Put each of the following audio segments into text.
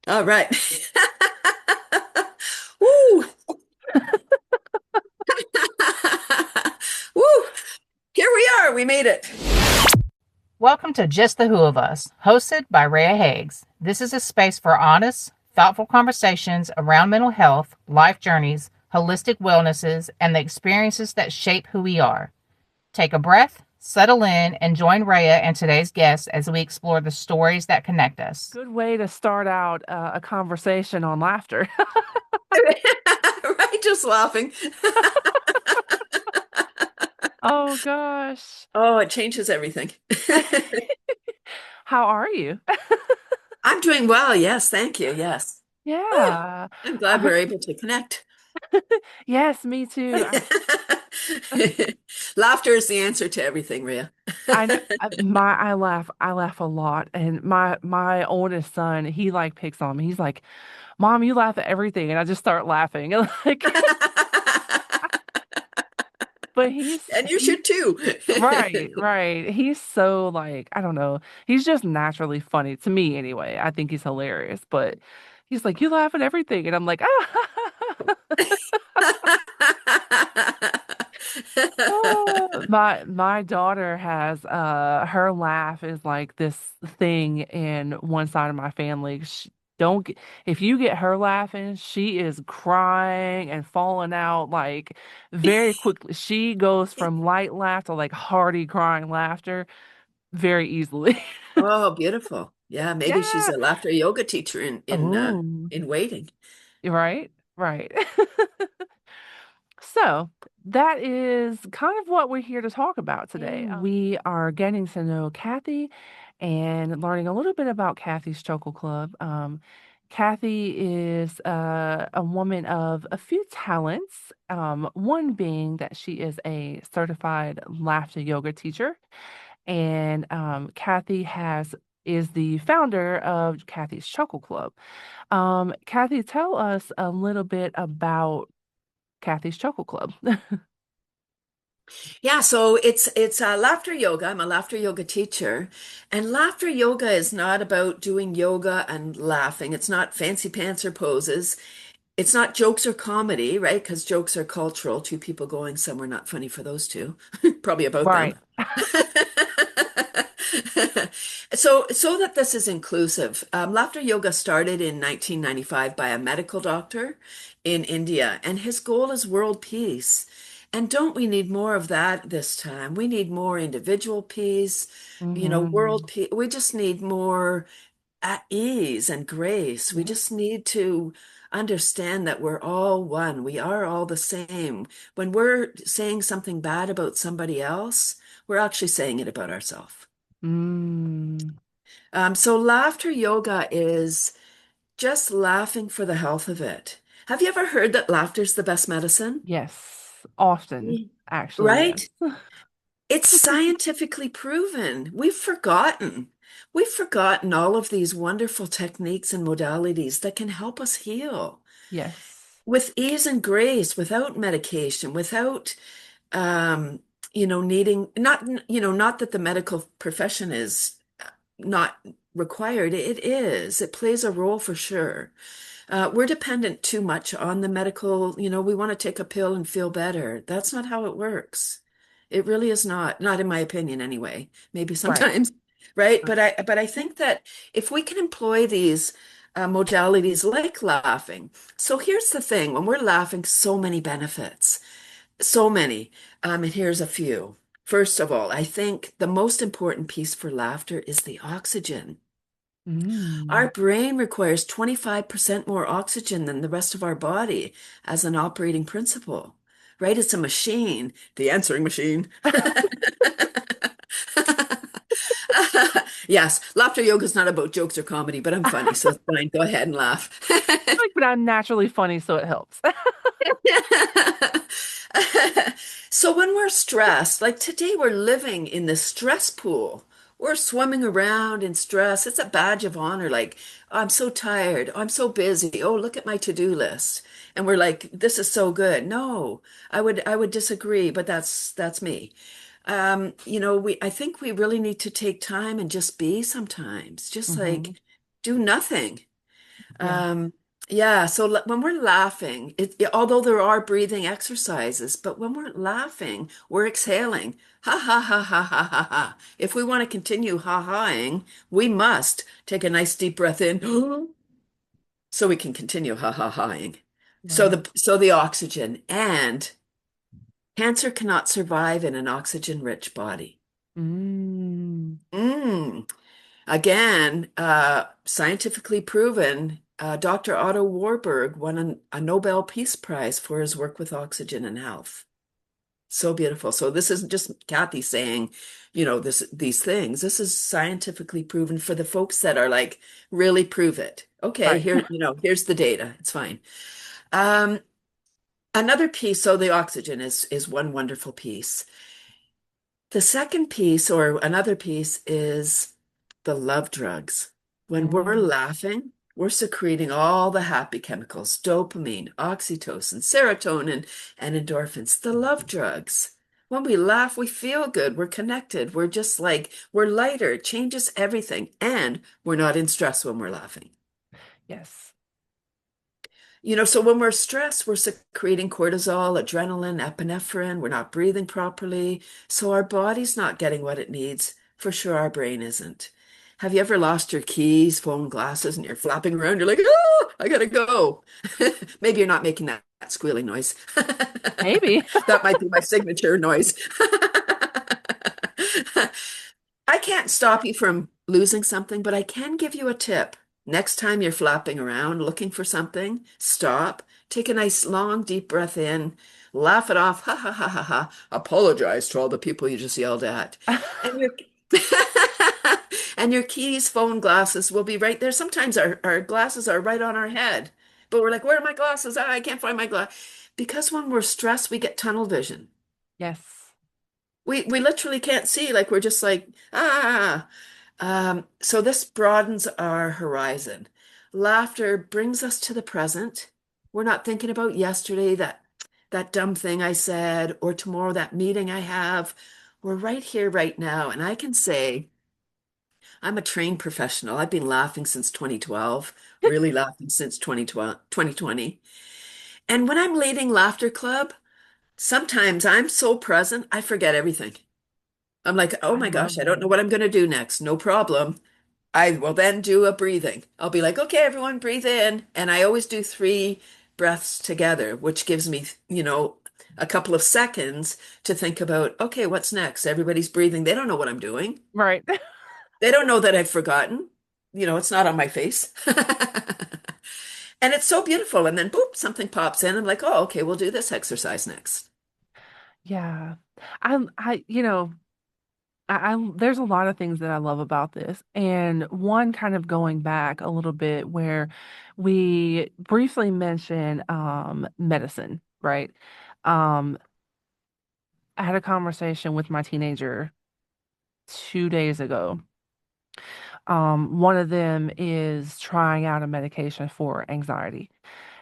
All right. Woo! Woo! Here we are. We made it. Welcome to Just the Who of Us, hosted by Reah Higgs. This is a space for honest, thoughtful conversations around mental health, life journeys, holistic wellnesses, and the experiences that shape who we are. Take a breath, settle in, and join Reah and today's guests as we explore the stories that connect us. Good way to start out a conversation on laughter. Right, just laughing. Oh gosh. Oh, it changes everything. How are you? I'm doing well. Yes, thank you. Yes. Oh, Yeah. I'm glad Uh, we're able to connect. yes, me too. Laughter is the answer to everything, Rhea. I know I laugh a lot, and my oldest son, he like picks on me. He's like, "Mom, you laugh at everything," and I just start laughing. And like, but And you he's should too. right, right. He's so like, I don't know. He's just naturally funny to me anyway. I think he's hilarious, but he's like, "You laugh at everything." And I'm like, "Ah." Oh, my daughter has her laugh is like this thing in one side of my family. Don't get, if you get her laughing, she is crying and falling out like very quickly. She goes from light laugh to like hearty crying laughter very easily. Oh, beautiful. Yeah, maybe she's Yeah. a laughter yoga teacher Oh, in waiting. right, right. So that is kind of what we're here to talk about today. We are getting to know Cathy and learning a little bit about Cathy's Chuckle Club. Cathy is a woman of a few talents, one being that she is a certified laughter yoga teacher. And Cathy is the founder of Cathy's Chuckle Club. Cathy, tell us a little bit about Cathy's Chuckle Club. Yeah, so it's laughter yoga. I'm a laughter yoga teacher, and laughter yoga is not about doing yoga and laughing. It's not fancy pants or poses. It's not jokes or comedy, right? Because jokes are cultural. Two people going somewhere not funny for those two. Probably about them. Right. So that this is inclusive, laughter yoga started in 1995 by a medical doctor in India, and his goal is world peace. And don't we need more of that this time? We need more individual peace, world Hmm. peace. We just need more at ease and grace. We Yeah. just need to understand that we're all one. We are all the same. When we're saying something bad about somebody else, we're actually saying it about ourselves. Mm. So laughter yoga is just laughing for the health of it. Have you ever heard that laughter's the best medicine? Yes. Often, Mm. actually, yes. Right? It's scientifically proven. We've forgotten all of these wonderful techniques and modalities that can help us heal Yes. with ease and grace, without medication, without um, needing not that the medical profession is not required. It is. It plays a role for sure. We're dependent too much on the medical, we want to take a pill and feel better. That's not how it works. It really is not in my opinion anyway. Maybe Right. sometimes, right? But I think that if we can employ these modalities like laughing. So here's the thing, when we're laughing, so many benefits, so many. And here's a few. First of all, I think the most important piece for laughter is the oxygen. Mm. Our brain requires 25% more oxygen than the rest of our body as an operating principle, right? It's a machine, the answering machine. Yes, laughter yoga is not about jokes or comedy, but I'm funny, so it's fine. Go ahead and laugh. Like, but I'm naturally funny, so it helps. So when we're stressed, like today, we're living in the stress pool. We're swimming around in stress. It's a badge of honor. Like, "Oh, I'm so tired. Oh, I'm so busy. Oh, look at my to-do list." And we're like, this is so good. No, I would disagree, but that's me. I think we really need to take time and just be sometimes, just Hmm. like do nothing. Yeah. Um, yeah, so when we're laughing, although there are breathing exercises, but when we're laughing, we're exhaling. Ha ha ha ha ha ha ha. If we want to continue ha-haing, we must take a nice deep breath in so we can continue ha-ha-haing. Right. So the oxygen and cancer cannot survive in an oxygen-rich body. Mm. Mm. Again, scientifically proven, Dr. Otto Warburg won a Nobel Peace Prize for his work with oxygen and health. So beautiful. So this isn't just Kathy saying, these things. This is scientifically proven for the folks that are like, really prove it. Okay, Right. here's the data. It's fine. Um, Another piece, so the oxygen is one wonderful piece. The second piece, or another piece, is the love drugs. When we're Mm. laughing, we're secreting all the happy chemicals, dopamine, oxytocin, serotonin, and endorphins, the love drugs. When we laugh, we feel good. We're connected. We're just like, we're lighter. It changes everything. And we're not in stress when we're laughing. Yes. So when we're stressed, we're secreting cortisol, adrenaline, epinephrine. We're not breathing properly. So our body's not getting what it needs. For sure, our brain isn't. Have you ever lost your keys, phone, glasses, and you're flapping around? You're like, oh, I gotta go. Maybe you're not making that squealing noise. Maybe. That might be my signature noise. I can't stop you from losing something, but I can give you a tip. Next time you're flapping around looking for something, stop, take a nice long deep breath in, laugh it off, ha ha ha ha ha, apologize to all the people you just yelled at. And your and your keys, phone, glasses will be right there. Sometimes our glasses are right on our head, but we're like, where are my glasses? Ah, I can't find my glass. Because when we're stressed, we get tunnel vision. Yes. We literally can't see, like we're just like, ah. So this broadens our horizon. Laughter brings us to the present. We're not thinking about yesterday, that dumb thing I said, or tomorrow that meeting I have. We're right here, right now. And I can say I'm a trained professional. I've been laughing since 2012, really laughing since 2020. And when I'm leading Laughter Club, sometimes I'm so present, I forget everything. I'm like, oh I my love gosh, I don't know that. what I'm going to do next. No problem. I will then do a breathing. I'll be like, okay, everyone breathe in. And I always do three breaths together, which gives me, a couple of seconds to think about, okay, what's next? Everybody's breathing. They don't know what I'm doing. Right. They don't know that I've forgotten. It's not on my face. And it's so beautiful. And then boop, something pops in. I'm like, oh, okay, we'll do this exercise next. Yeah. There's a lot of things that I love about this. And one kind of going back a little bit where we briefly mentioned medicine, right? Um, I had a conversation with my teenager 2 days ago. One of them is trying out a medication for anxiety.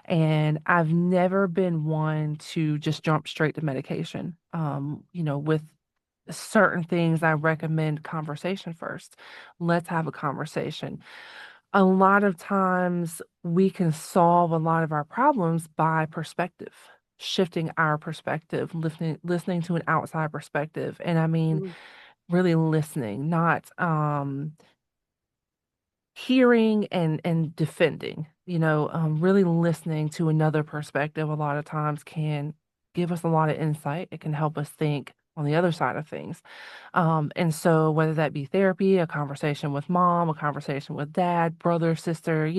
And I've never been one to just jump straight to medication. With certain things, I recommend conversation first. Let's have a conversation. A lot of times we can solve a lot of our problems by perspective, shifting our perspective, listening to an outside perspective. And I mean, Mm. really listening, not hearing and defending, really listening to another perspective a lot of times can give us a lot of insight. It can help us think on the other side of things. And so whether that be therapy, a conversation with mom, a conversation with dad, brother, sister,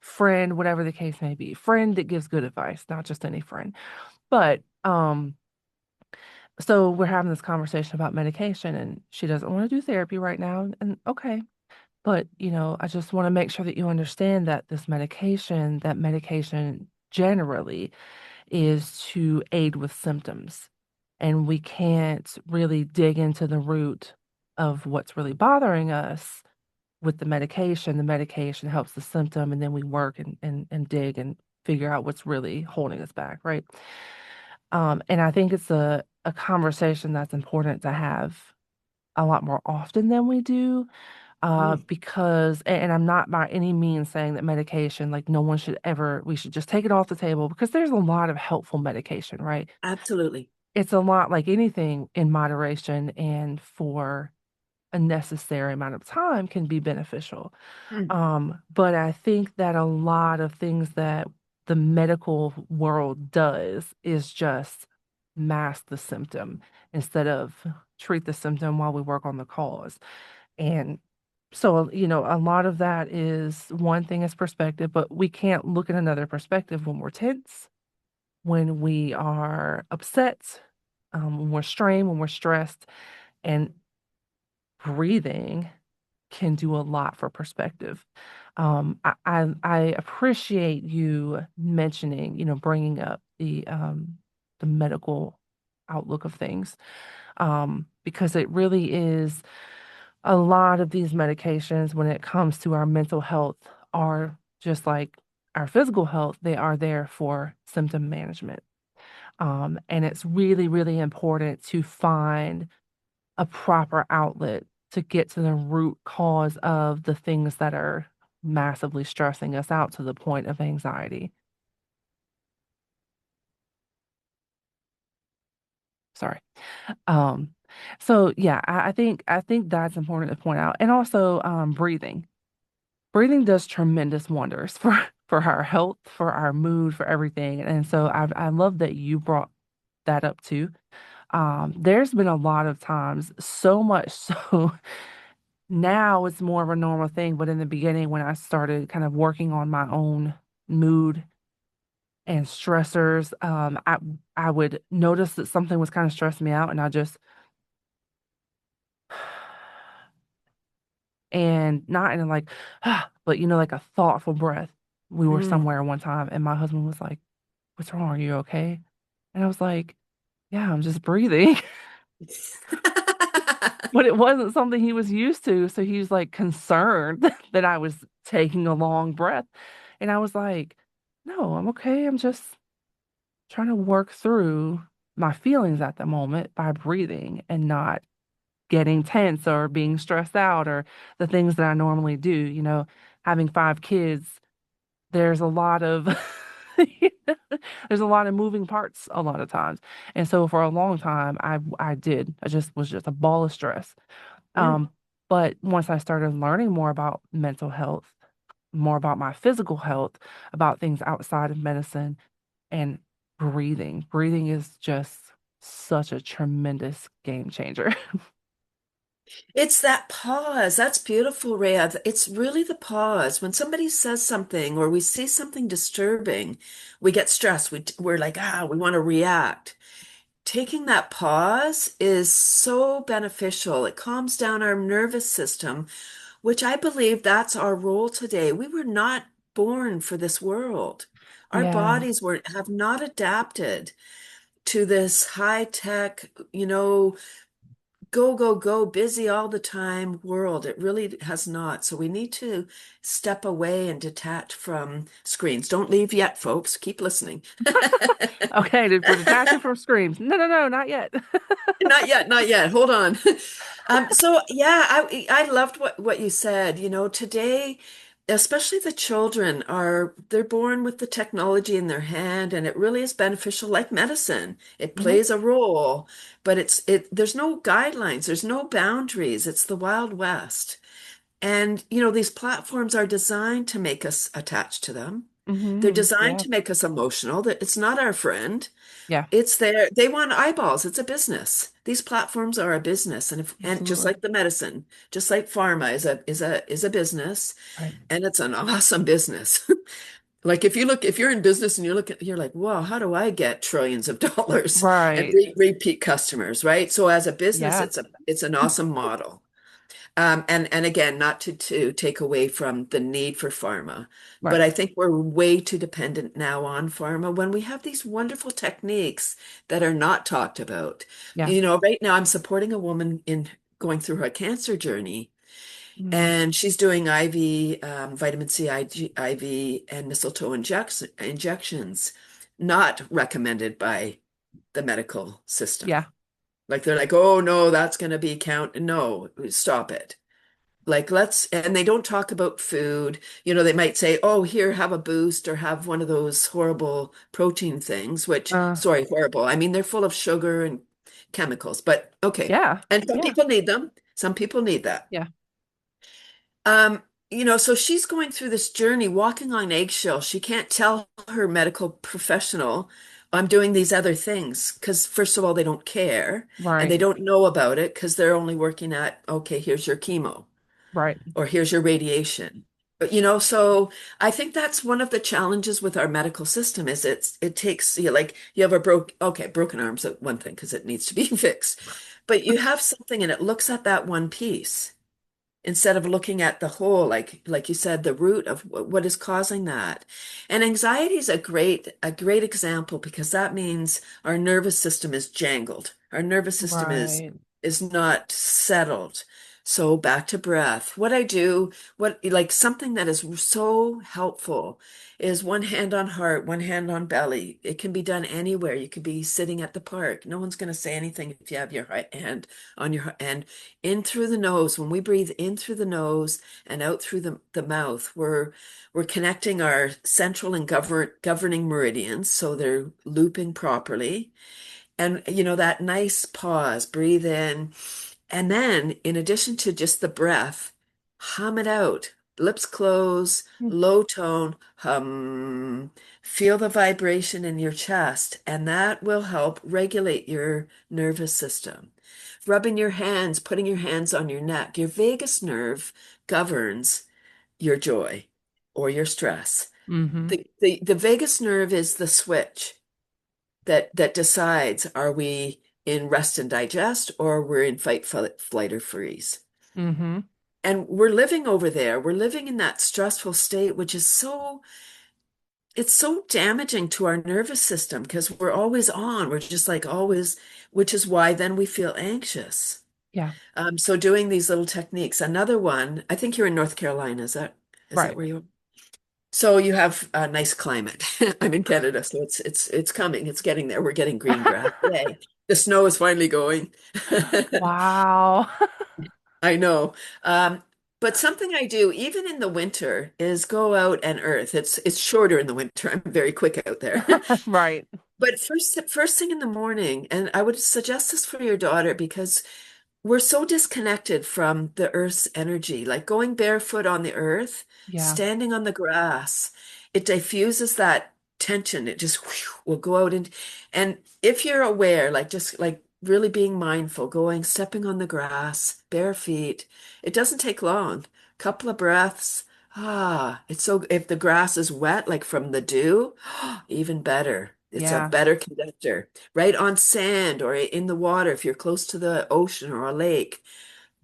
friend, whatever the case may be, friend that gives good advice, not just any friend. But so we're having this conversation about medication and she doesn't want to do therapy right now. And okay, but, I just want to make sure that you understand that that medication generally is to aid with symptoms. And we can't really dig into the root of what's really bothering us with the medication. The medication helps the symptom, and then we work and dig and figure out what's really holding us back, right? And I think it's a conversation that's important to have a lot more often than we do Mm, because, and I'm not by any means saying that medication, like no one should ever, we should just take it off the table because there's a lot of helpful medication, right? absolutely. It's a lot like anything in moderation and for a necessary amount of time can be beneficial. Mm, But I think that a lot of things that the medical world does is just mask the symptom instead of treat the symptom while we work on the cause. And so, a lot of that is one thing is perspective, but we can't look at another perspective when we're tense, when we are upset, when we're strained, when we're stressed, and breathing can do a lot for perspective. I appreciate you mentioning, bringing up the medical outlook of things, because it really is a lot of these medications when it comes to our mental health are just like our physical health, they are there for symptom management. And it's really, really important to find a proper outlet to get to the root cause of the things that are massively stressing us out to the point of anxiety. Sorry. Um, so yeah, I think that's important to point out. And also breathing. Breathing does tremendous wonders for our health, for our mood, for everything. And so I love that you brought that up too. There's been a lot of times, so much so now it's more of a normal thing, but in the beginning when I started kind of working on my own mood and stressors, I would notice that something was kind of stressing me out and I just and not in a like but like a thoughtful breath. We were mm. somewhere one time and my husband was like, "What's wrong? Are you okay?" And I was like, "Yeah, I'm just breathing." But it wasn't something he was used to, so he was like concerned that I was taking a long breath. And I was like, "No, I'm okay. I'm just trying to work through my feelings at the moment by breathing and not getting tense or being stressed out or the things that I normally do." Having 5 kids, there's a lot of there's a lot of moving parts a lot of times. And so for a long time I just was just a ball of stress. Mm. Um, but once I started learning more about mental health, more about my physical health, about things outside of medicine and breathing, breathing is just such a tremendous game changer. It's that pause. That's beautiful, Rhea. It's really the pause. When somebody says something or we see something disturbing, we get stressed. We're like, we want to react. Taking that pause is so beneficial. It calms down our nervous system, which I believe that's our role today. We were not born for this world. Our Yeah. bodies have not adapted to this high tech, go, go, go, busy all the time world. It really has not. So we need to step away and detach from screens. Don't leave yet, folks. Keep listening. Okay, we're detaching from screams. No, no, no, not yet. Not yet, not yet. Hold on. So yeah, I loved what you said. Today, especially the children they're born with the technology in their hand, and it really is beneficial, like medicine. It Hmm. plays a role, but there's no guidelines, there's no boundaries. It's the Wild West. And these platforms are designed to make us attached to them. They're Hmm. designed Yeah. to make us emotional, that it's not our friend. Yeah. They want eyeballs. It's a business. These platforms are a business, and just Absolutely. like the medicine, just like pharma is a business, Right. and it's an awesome business. Like if you're in business and you're like, wow, how do I get trillions of dollars and Right. repeat customers, right? So as a business, Yeah. it's an awesome model. And again, not to take away from the need for pharma, but Right. I think we're way too dependent now on pharma when we have these wonderful techniques that are not talked about. Yeah. Right now I'm supporting a woman in going through her cancer journey, Mm. and she's doing IV, vitamin C IV and mistletoe injections, not recommended by the medical system. Yeah. Like they're like, oh no, that's going to be count. No, stop it. Like and they don't talk about food. They might say, oh, here, have a boost or have one of those horrible protein things, which, Uh, sorry, horrible. I mean, they're full of sugar and chemicals, but okay. yeah. And some Yeah. people need them. Some people need that. Yeah. Um, so she's going through this journey, walking on eggshells. She can't tell her medical professional, I'm doing these other things, because first of all, they don't care and they Right. don't know about it because they're only working at, okay, here's your chemo Right. or here's your radiation. But so I think that's one of the challenges with our medical system is it takes like you have a broken arm's one thing because it needs to be fixed. But you have something and it looks at that one piece instead of looking at the whole, like you said, the root of what is causing that. And anxiety is a great example because that means our nervous system is jangled. Our nervous system is Right. is not settled. So back to breath. What I do, what like something that is so helpful is one hand on heart, one hand on belly. It can be done anywhere. You could be sitting at the park. No one's going to say anything if you have your right hand on your and in through the nose. When we breathe in through the nose and out through the mouth, we're connecting our central and governing meridians so they're looping properly. And that nice pause, breathe in. And then, in addition to just the breath, hum it out. Lips close, Mm. low tone, hum. Feel the vibration in your chest, and that will help regulate your nervous system. Rubbing your hands, putting your hands on your neck. Your vagus nerve governs your joy or your stress. Mm-hmm. The vagus nerve is the switch that decides, are we in rest and digest or we're in fight, flight, or freeze? Mm-hmm. And we're living over there. We're living in that stressful state, which is it's so damaging to our nervous system because we're always on. We're just like always, which is why then we feel anxious. Yeah. So doing these little techniques. Another one, I think you're in North Carolina. Is that Right. where you are? So you have a nice climate. I'm in Canada, so it's coming. It's getting there. We're getting green grass. Yay. The snow is finally going. Wow. I know. Um, but something I do, even in the winter, is go out and earth. It's shorter in the winter. I'm very quick out there. Right. But first thing in the morning, and I would suggest this for your daughter because we're so disconnected from the earth's energy, like going barefoot on the earth, Yeah. standing on the grass, it diffuses that tension. It just will go out and if you're aware, like just like really being mindful, stepping on the grass, bare feet, it doesn't take long. Couple of breaths. It's so if the grass is wet, like from the dew, even better. It's a Yeah. better conductor right on sand or in the water if you're close to the ocean or a lake.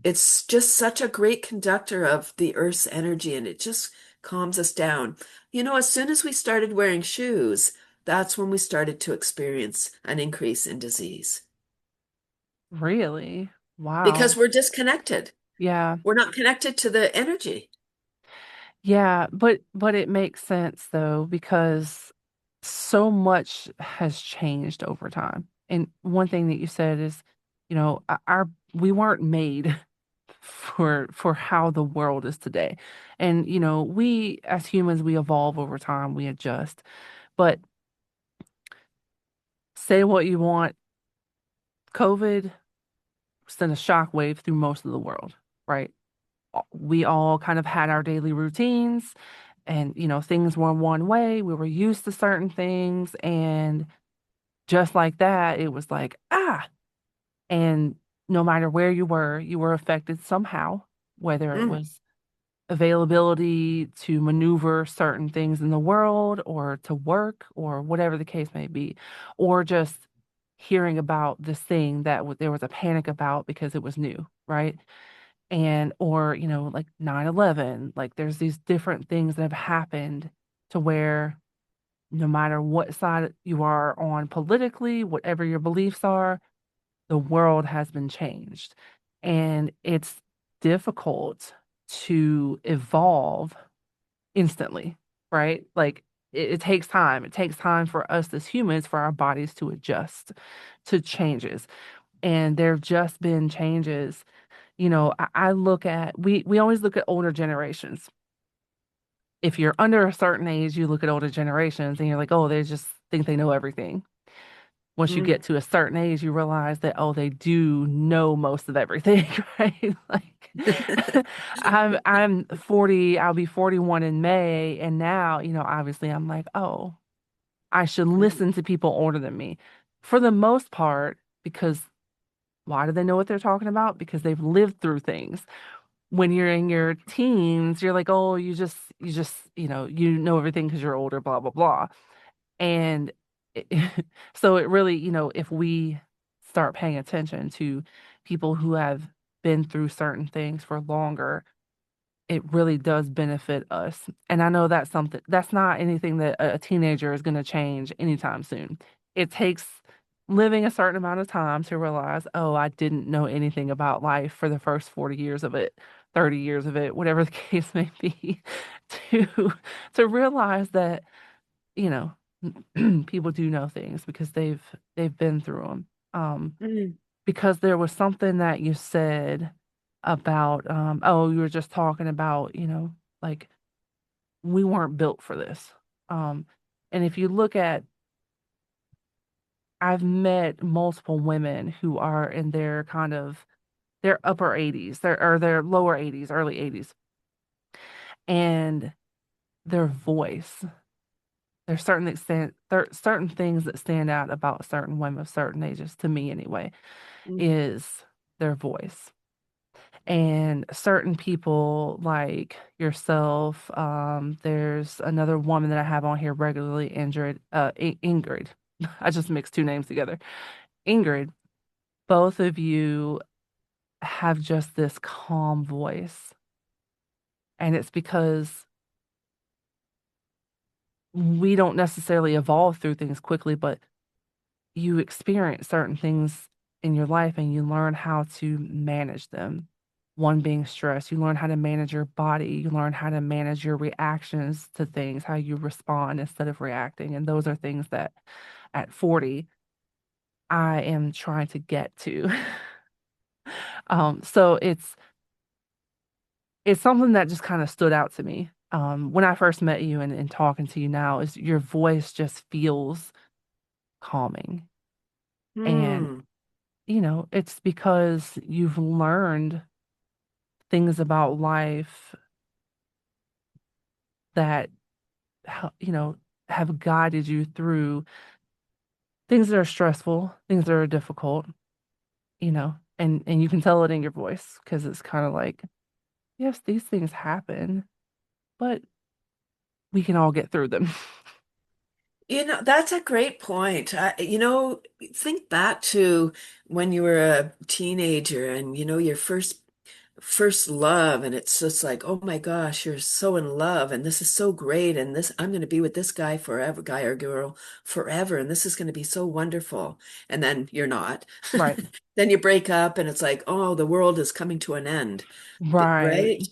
It's just such a great conductor of the earth's energy and it just calms us down. As soon as we started wearing shoes, that's when we started to experience an increase in disease Really? because Wow. we're disconnected. Yeah. We're not connected to the energy. Yeah, but it makes sense though because so much has changed over time. And one thing that you said is, our we weren't made for how the world is today. And we as humans we evolve over time, we adjust. But say what you want, COVID sent a shockwave through most of the world, right? We all kind of had our daily routines and things were one way, we were used to certain things, and just like that it was like and no matter where you were affected somehow, whether it Mm, was availability to maneuver certain things in the world or to work or whatever the case may be, or just hearing about this thing that there was a panic about because it was new, right? And or like 9/11, like there's these different things that have happened to where no matter what side you are on politically, whatever your beliefs are, the world has been changed, and it's difficult to evolve instantly, right? Like it takes time. It takes time for us as humans, for our bodies to adjust to changes. And there have just been changes I look at we always look at older generations. If you're under a certain age, you look at older generations and you're like, oh, they just think they know everything. Once you Mm. get to a certain age, you realize that, oh, they do know most of everything, right? Like I'm 40, I'll be 41 in May, and now, obviously I'm like, oh, I should listen to people older than me. For the most part, because why do they know what they're talking about? Because they've lived through things. When you're in your teens, you're like, oh, you just, you know everything because you're older, blah, blah, blah. And it, so it really, if we start paying attention to people who have been through certain things for longer, it really does benefit us. And I know that's not anything that a teenager is going to change anytime soon. It takes living a certain amount of time to realize, oh, I didn't know anything about life for the first 40 years of it, 30 years of it, whatever the case may be, to to realize that, you know, people do know things because they've been through them. Mm. Because there was something that you said about oh, you were just talking about, like we weren't built for this. Um and if you look at I've met multiple women who are in their kind of their upper 80s, their lower 80s, early 80s, and their voice. There's certain things that stand out about certain women of certain ages, to me anyway, Mm. is their voice. And certain people like yourself, there's another woman that I have on here regularly, Ingrid. I just mixed two names together. Ingrid, both of you have just this calm voice. And it's because we don't necessarily evolve through things quickly, but you experience certain things in your life and you learn how to manage them. One being stress, you learn how to manage your body, you learn how to manage your reactions to things, how you respond instead of reacting. And those are things that at 40, I am trying to get to. So it's something that just kind of stood out to me. When I first met you and talking to you now, is your voice just feels calming. And Mm. it's because you've learned things about life that, you know, have guided you through things that are stressful, things that are difficult, and you can tell it in your voice because it's kind of like, yes, these things happen, but we can all get through them. That's a great point. Think back to when you were a teenager and your first love, and it's just like, oh my gosh, you're so in love and this is so great, and this I'm going to be with this guy forever, guy or girl forever, and this is going to be so wonderful. And then you're not. Right. Then you break up and it's like, oh, the world is coming to an end. Right. Right?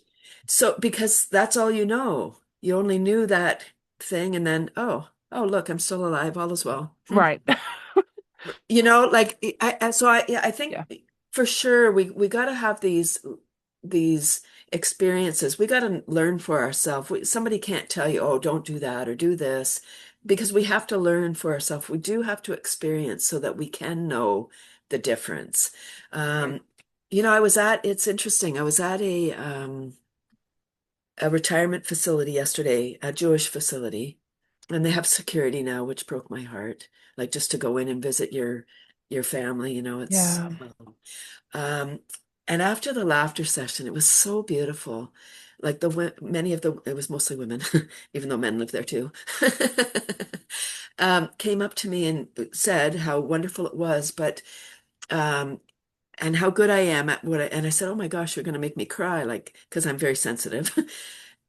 So because that's all you know. You only knew that thing, and then oh look, I'm still alive, all is well. Right. Like yeah, I think Yeah. for sure we got to have these experiences. We got to learn for ourselves. Somebody can't tell you, oh, don't do that or do this, because we have to learn for ourselves. We do have to experience so that we can know the difference. Right. Um, it's interesting. I was at a retirement facility yesterday, a Jewish facility, and they have security now, which broke my heart. Like just to go in and visit your family, it's Yeah. um and after the laughter session, it was so beautiful. Like many of the it was mostly women, even though men live there too. Came up to me and said how wonderful it was, but um and how good I am at and I said, "Oh my gosh, you're going to make me cry," like because I'm very sensitive.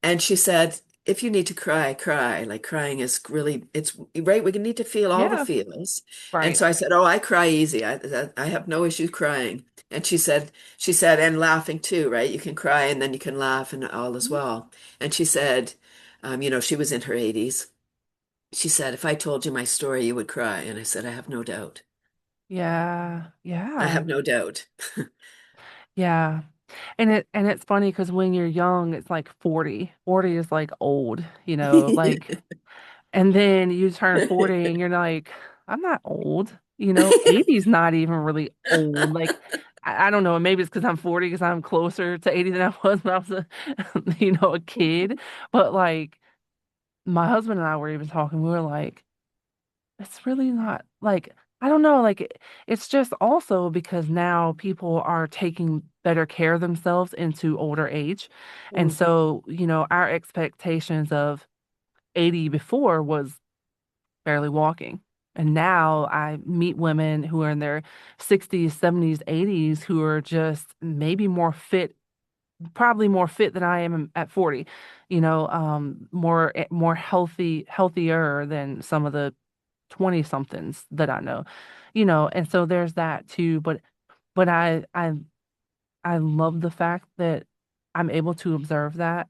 And she said, "If you need to cry, cry. Like crying is really, it's right. We need to feel all the Yeah. feels." And Right. so I said, "Oh, I cry easy. I have no issue crying." And she said, and laughing too, right? You can cry and then you can laugh and all as Mhm. well. And she said, she was in her 80s. She said, "If I told you my story, you would cry." And I said, "I have no doubt. Yeah. I Yeah. have no doubt." Yeah. And it's funny because when you're young, it's like 40. 40 is like old, like, and then you turn 40 and you're like, I'm not old. 80 is not even really old. Like, I don't know. Maybe it's because I'm 40 because I'm closer to 80 than I was when I was a kid. But like, my husband and I were even talking. We were like, it's really not like, I don't know, like it's just also because now people are taking better care of themselves into older age. And Mm, so, our expectations of 80 before was barely walking. And now I meet women who are in their 60s, 70s, 80s who are just maybe more fit, probably more fit than I am at 40, more healthier than some of the 20 somethings that I know, and so there's that too. But I love the fact that I'm able to observe that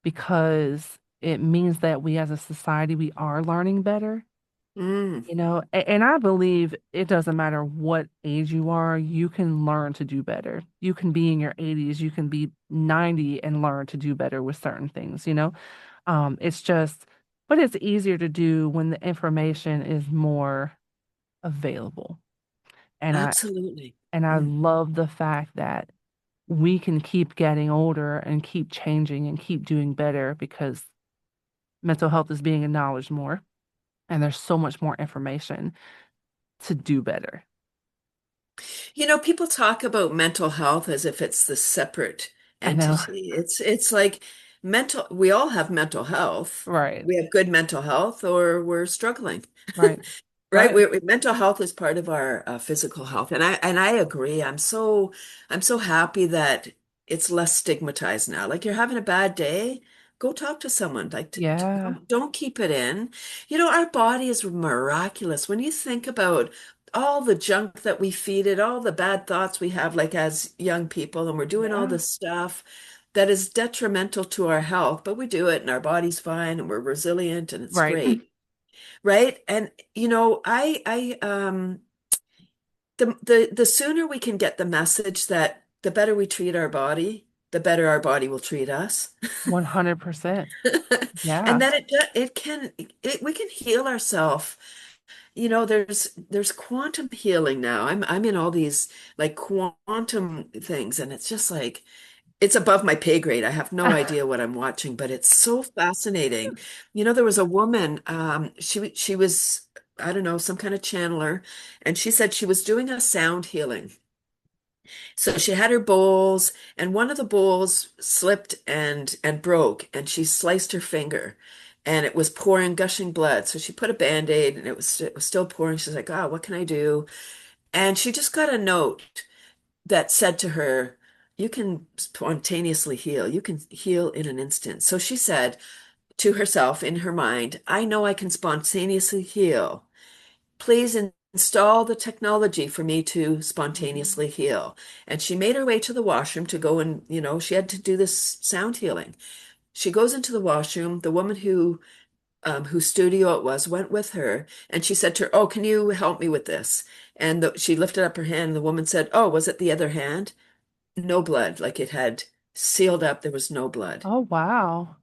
because it means that we as a society, we are learning better, mm, and I believe it doesn't matter what age you are, you can learn to do better. You can be in your 80s, you can be 90 and learn to do better with certain things. It's just, but it's easier to do when the information is more available. And I absolutely. and I Mm. love the fact that we can keep getting older and keep changing and keep doing better because mental health is being acknowledged more and there's so much more information to do better. People talk about mental health as if it's the separate I know. entity. It's like we all have mental health. Right. We have good mental health or we're struggling. Right. Right, Right. mental health is part of our physical health, and I agree. I'm so happy that it's less stigmatized now. Like you're having a bad day, go talk to someone. Like Yeah. don't keep it in. Our body is miraculous when you think about all the junk that we feed it, all the bad thoughts we have, like as young people, and we're doing all Yeah. this stuff that is detrimental to our health, but we do it, and our body's fine, and we're resilient, and it's Right. great. Right. And the sooner we can get the message that the better we treat our body, the better our body will treat us. 100%. And Yeah. that we can heal ourselves. There's quantum healing now. I'm in all these like quantum things, and it's just like it's above my pay grade. I have no idea what I'm watching, but it's so fascinating. There was a woman, she was, I don't know, some kind of channeler, and she said she was doing a sound healing. So she had her bowls, and one of the bowls slipped and broke, and she sliced her finger, and it was pouring, gushing blood. So she put a Band-Aid, and it was still pouring. She's like, "Oh, what can I do?" And she just got a note that said to her, you can spontaneously heal. You can heal in an instant. So she said to herself in her mind, I know I can spontaneously heal. Please install the technology for me to spontaneously heal. And she made her way to the washroom to go and, she had to do this sound healing. She goes into the washroom. The woman whose studio it was went with her, and she said to her, "Oh, can you help me with this?" And she lifted up her hand, and the woman said, "Oh, was it the other hand?" No blood, like it had sealed up. There was no blood. Oh, wow.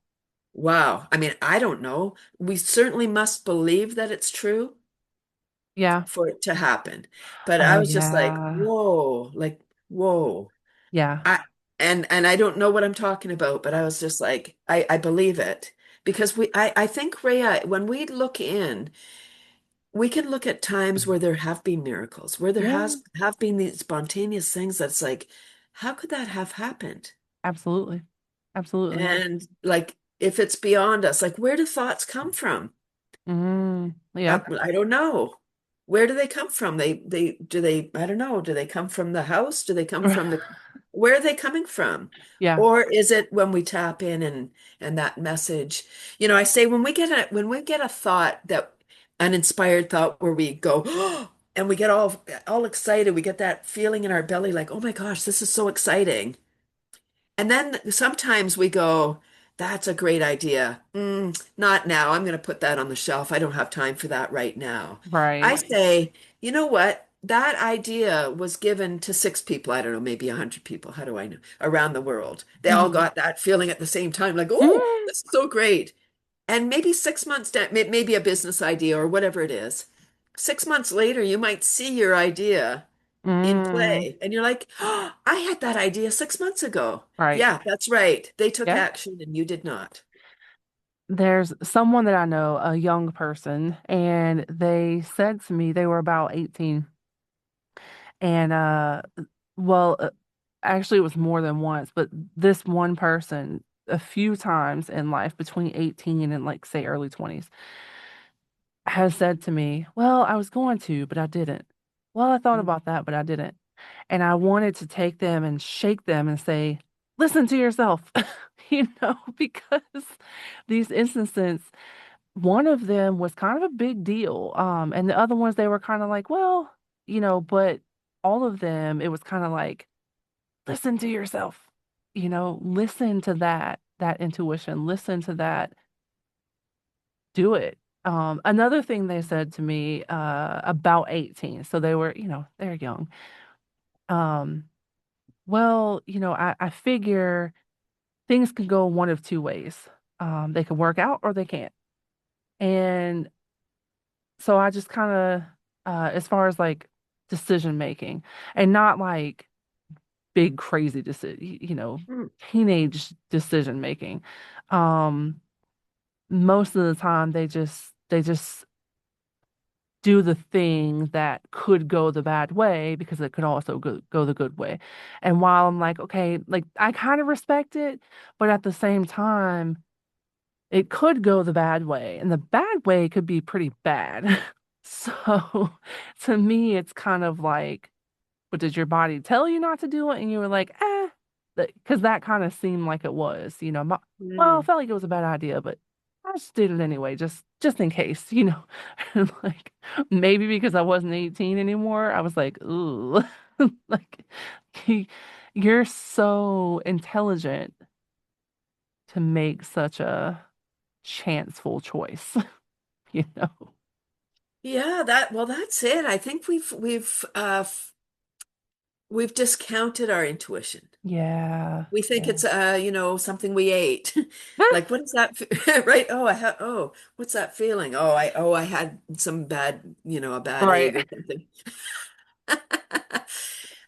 Wow. I mean, I don't know. We certainly must believe that it's true Yeah. for it to happen. But I Oh, was just like, yeah. whoa, like, whoa. Yeah. I and I don't know what I'm talking about, but I was just like, I believe it. Because I think, Rhea, when we look in, we can look at times where there have been miracles, where there Yeah. has have been these spontaneous things that's like, how could that have happened? Absolutely. Absolutely. And like, if it's beyond us, like, where do thoughts come from? Yeah. I don't know. Where do they come from? I don't know. Do they come from the house? Do they come from where are they coming from? Yeah. Or is it when we tap in and that message? I say when we get a thought that an inspired thought where we go, and we get all excited, we get that feeling in our belly like, oh my gosh, this is so exciting. And then sometimes we go, that's a great idea. Not now. I'm going to put that on the shelf. I don't have time for that right now. I Right. say, you know what? that idea was given to six people. I don't know, maybe 100 people. How do I know? Around the world. They all Mhm. got that feeling at the same time, like, oh, Mm, this is so great. And maybe 6 months down, maybe a business idea or whatever it is. 6 months later, you might see your idea in mm, play, and you're like, oh, I had that idea 6 months ago. right. Yeah, that's right. They took Yeah. action and you did not. There's someone that I know, a young person, and they said to me they were about 18. And well, actually it was more than once, but this one person a few times in life between 18 and like say early 20s has said to me, "Well, I was going to, but I didn't. Well, I thought Mm. about that, but I didn't." And I wanted to take them and shake them and say, "Listen to yourself." Because these instances, one of them was kind of a big deal. And the other ones they were kind of like, well, but all of them, it was kind of like, listen to yourself, listen to that intuition, listen to that, do it. Another thing they said to me about 18, so they were, they're young. Um, well, I figure things could go one of two ways. They could work out or they can't. And so I just kind of, as far as like decision making, and not like big crazy decision, Mm. teenage decision making. Um, Most of the time they just do the thing that could go the bad way because it could also go the good way. And while I'm like, okay, like I kind of respect it, but at the same time, it could go the bad way, and the bad way could be pretty bad. So to me, it's kind of like, but did your body tell you not to do it? And you were like, because that kind of seemed like it was, well, I Mm. felt like it was a bad idea, but I just did it anyway, just in case, And like maybe because I wasn't 18 anymore, I was like, ooh, like he, you're so intelligent to make such a chanceful choice, you know? Yeah, well, that's it. I think we've discounted our intuition. Yeah, We think yeah. it's something we ate. Like, what is that right? Oh, what's that feeling? Oh, I had some bad, a bad egg Right. or something.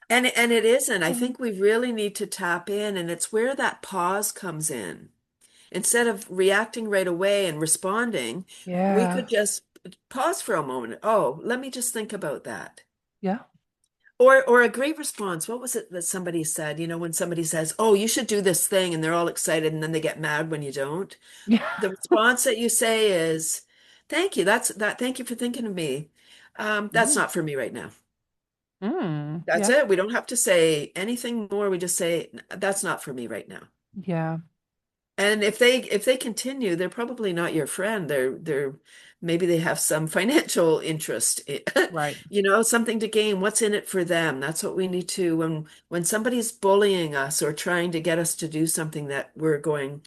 And it isn't. I think we really need to tap in, and it's where that pause comes in. Instead of reacting right away and responding, we Yeah, could just pause for a moment. Oh, let me just think about that. yeah, Or a great response. What was it that somebody said? When somebody says, "Oh, you should do this thing," and they're all excited, and then they get mad when you don't. yeah. The response that you say is, "Thank you. Thank you for thinking of me. That's Mm, not for me right now." That's yeah, it. We don't have to say anything more. We just say, "That's not for me right now." yeah, And if they continue, they're probably not your friend. They're maybe they have some financial interest, right. something to gain. What's in it for them? That's what we need to when somebody's bullying us or trying to get us to do something that we're going,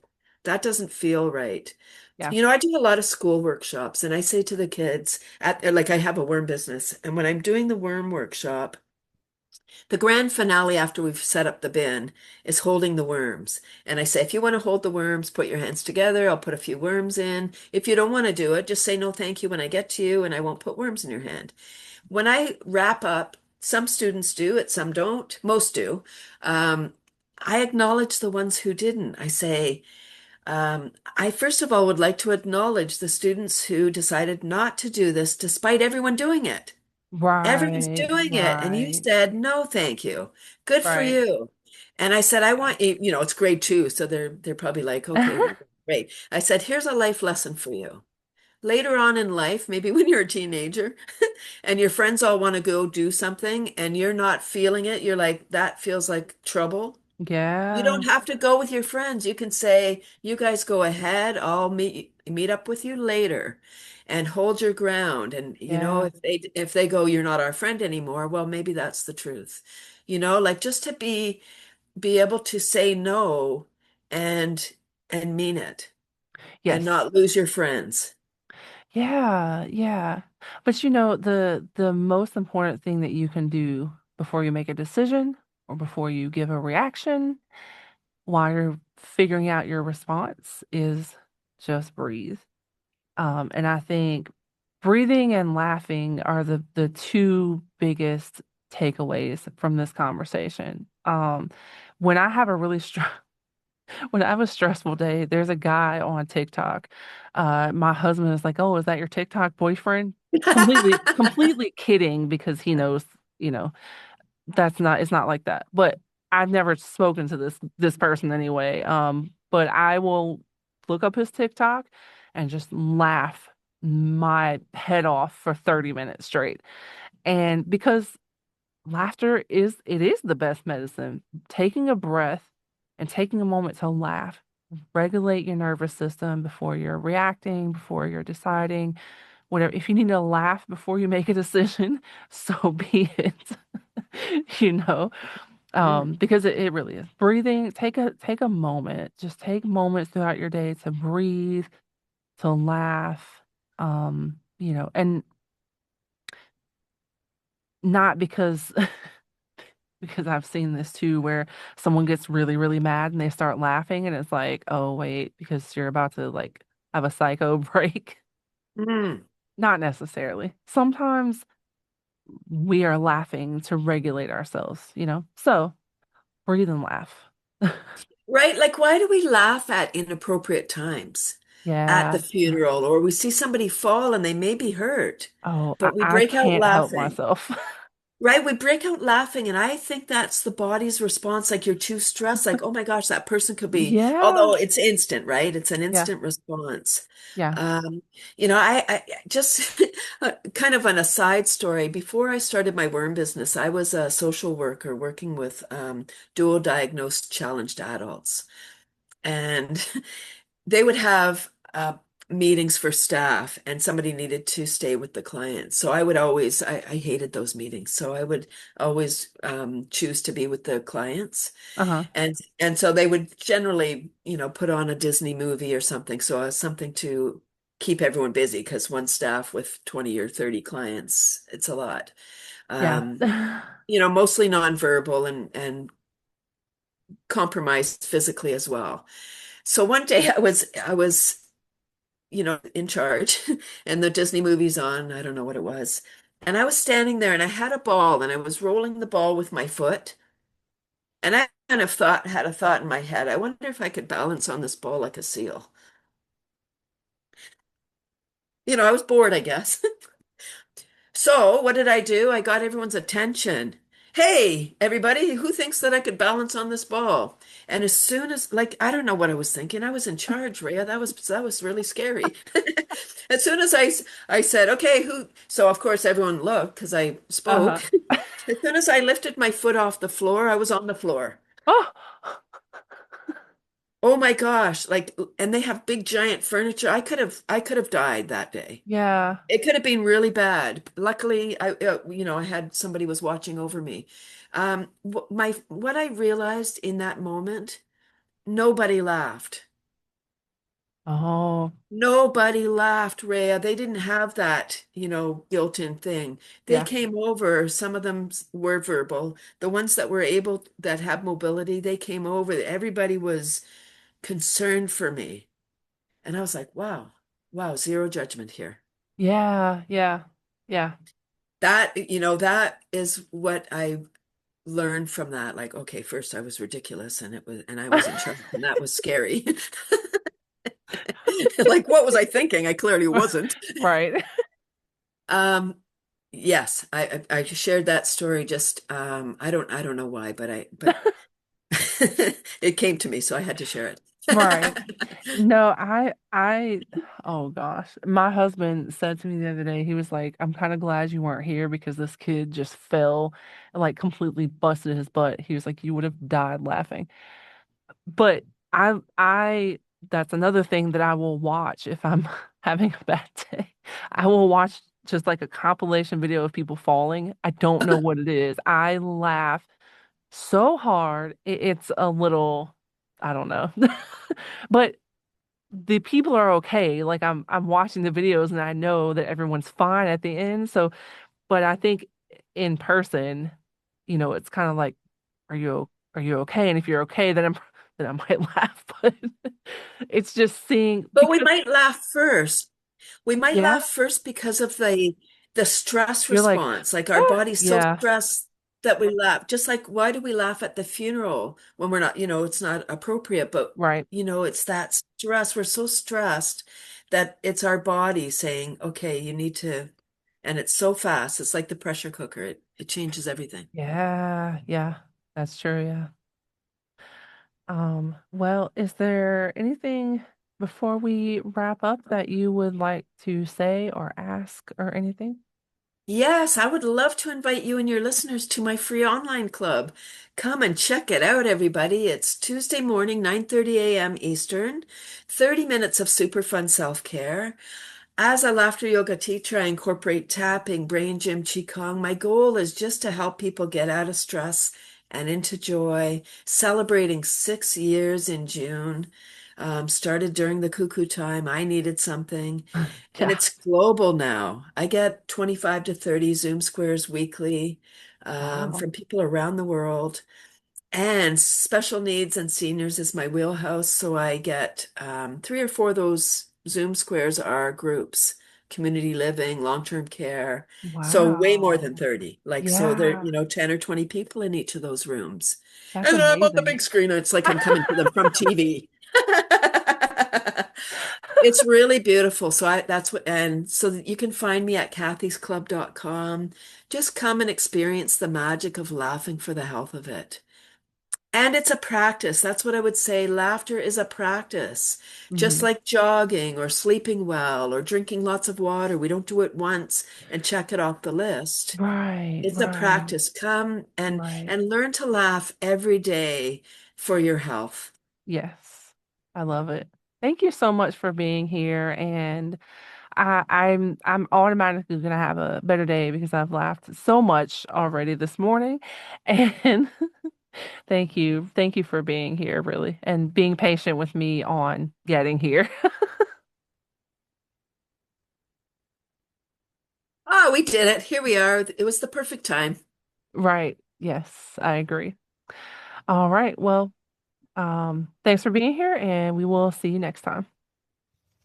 that doesn't feel right. Yeah. I do a lot of school workshops, and I say to the kids like I have a worm business, and when I'm doing the worm workshop, the grand finale after we've set up the bin is holding the worms. And I say, if you want to hold the worms, put your hands together. I'll put a few worms in. If you don't want to do it, just say no, thank you when I get to you, and I won't put worms in your hand. When I wrap up, some students do it, some don't, most do. Um, I acknowledge the ones who didn't. I say, I first of all would like to acknowledge the students who decided not to do this despite everyone doing it. Everyone's Right, doing it. And you right, said, no, thank you. Good for right. you. And I said, I want you, it's grade 2. So they're probably like, okay, great. I said, here's a life lesson for you. Later on in life, maybe when you're a teenager and your friends all want to go do something and you're not feeling it, you're like, that feels like trouble. You Yeah, don't have to go with your friends. You can say, you guys go ahead. I'll meet up with you later and hold your ground. And yeah, if they go, you're not our friend anymore, well, maybe that's the truth. Like just to be able to say no and mean it and yes. not lose your friends. Yeah, yeah. But the most important thing that you can do before you make a decision or before you give a reaction while you're figuring out your response is just breathe. And I think breathing and laughing are the two biggest takeaways from this conversation. When I have a really when I have a stressful day, there's a guy on TikTok. My husband is like, "Oh, is that your TikTok boyfriend?" Completely kidding because he knows, you know, it's not like that. But I've never spoken to this person anyway. But I will look up his TikTok and just laugh my head off for 30 minutes straight. And because laughter is the best medicine. Taking a breath and taking a moment to laugh, regulate your nervous system before you're reacting, before you're deciding, whatever. If you need to laugh before you make a decision, so be it. You know, Mm. because it really is. Breathing, take a moment. Just take moments throughout your day to breathe, to laugh. And not because because I've seen this too, where someone gets really, really mad and they start laughing, and it's like, oh, wait, because you're about to like have a psycho break. Mm. Not necessarily. Sometimes we are laughing to regulate ourselves, you know? So breathe and laugh. Right? Like, why do we laugh at inappropriate times? At Yeah. the funeral, or we see somebody fall and they may be hurt, Oh, but we I break out can't help laughing. myself. Right? We break out laughing, and I think that's the body's response. Like, you're too stressed. Like, oh my gosh, that person could be, Yeah. although it's instant, right? It's an Yeah. instant response. Yeah. Um, I just kind of on a side story. Before I started my worm business, I was a social worker working with dual diagnosed challenged adults. And they would have meetings for staff, and somebody needed to stay with the client. So I hated those meetings. So I would always choose to be with the clients. Uh-huh. And so they would generally, put on a Disney movie or something. So something to keep everyone busy, because one staff with 20 or 30 clients, it's a lot. Yeah. Um, Mostly nonverbal and compromised physically as well. So one day I was in charge and the Disney movie's on, I don't know what it was. And I was standing there and I had a ball and I was rolling the ball with my foot. And I kind of had a thought in my head. I wonder if I could balance on this ball like a seal. I was bored, I guess. So what did I do? I got everyone's attention. Hey, everybody, who thinks that I could balance on this ball? And as soon as, like, I don't know what I was thinking. I was in charge, Rhea. That was really scary. As soon as I said, okay, who? So of course everyone looked because I Uh-huh. spoke. As soon as I lifted my foot off the floor, I was on the floor. Oh, Oh my gosh! Like, and they have big giant furniture. I could have died that day. yeah. It could have been really bad. Luckily, I had somebody was watching over me. What I realized in that moment, nobody laughed. Oh, Nobody laughed, Rhea. They didn't have that, built-in thing. They yeah. came over. Some of them were verbal. The ones that were able, that have mobility, they came over. Everybody was concerned for me. And I was like, wow, wow, zero judgment here. Yeah. Yeah. Yeah. That is what I learned from that. Like, okay, first I was ridiculous and I was in charge, and that was scary. Like, what was I thinking? I clearly wasn't. Right. Um, yes, I shared that story just I don't know why, but it came to me, so I had to share it. Right. No, oh gosh. My husband said to me the other day, he was like, I'm kind of glad you weren't here because this kid just fell and like completely busted his butt. He was like, you would have died laughing. But that's another thing that I will watch if I'm having a bad day. I will watch just like a compilation video of people falling. I don't know what it is. I laugh so hard. It's a little, I don't know. But the people are okay. Like I'm watching the videos and I know that everyone's fine at the end. So, but I think in person, it's kind of like, are you okay? And if you're okay, then I might laugh. But it's just seeing But we because might laugh first. We might yeah, laugh first because of the stress you're like, response. Like our ah, body's so yeah, stressed that we laugh. Just like why do we laugh at the funeral when we're not, it's not appropriate, but right. it's that stress. We're so stressed that it's our body saying, okay, you need to, and it's so fast. It's like the pressure cooker. It changes everything. Yeah, yeah, that's true. Yeah. Well, is there anything before we wrap up that you would like to say or ask or anything? Yes, I would love to invite you and your listeners to my free online club. Come and check it out, everybody. It's Tuesday morning, 9:30 a.m. Eastern, 30 minutes of super fun self-care. As a laughter yoga teacher, I incorporate tapping, brain gym, qigong. My goal is just to help people get out of stress and into joy. Celebrating 6 years in June. Started during the cuckoo time. I needed something. And Yeah. it's global now. I get 25 to 30 Zoom squares weekly Wow. from people around the world. And special needs and seniors is my wheelhouse. So I get three or four of those Zoom squares are groups, community living, long-term care. So way more than Wow. 30. Like, so there, Yeah, 10 or 20 people in each of those rooms. that's And then I'm on the amazing. big screen. It's like I'm coming to them from TV. It's really beautiful. So that's what, and so that you can find me at cathysclub.com. Just come and experience the magic of laughing for the health of it. And it's a practice. That's what I would say. Laughter is a practice. Just Hmm. like jogging or sleeping well or drinking lots of water. We don't do it once and check it off the list. Right, It's a right, practice. Come and right. and learn to laugh every day for your health. Yes. I love it. Thank you so much for being here. And I'm automatically gonna have a better day because I've laughed so much already this morning. And thank you. Thank you for being here, really, and being patient with me on getting here. Oh, we did it. Here we are. It was the perfect time. Right. Yes, I agree. All right. Well, thanks for being here, and we will see you next time.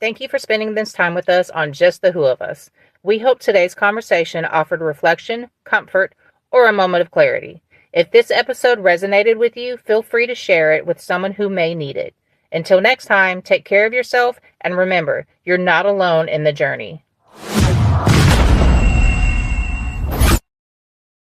Thank you for spending this time with us on Just the Who of Us. We hope today's conversation offered reflection, comfort, or a moment of clarity. If this episode resonated with you, feel free to share it with someone who may need it. Until next time, take care of yourself and remember, you're not alone in the journey.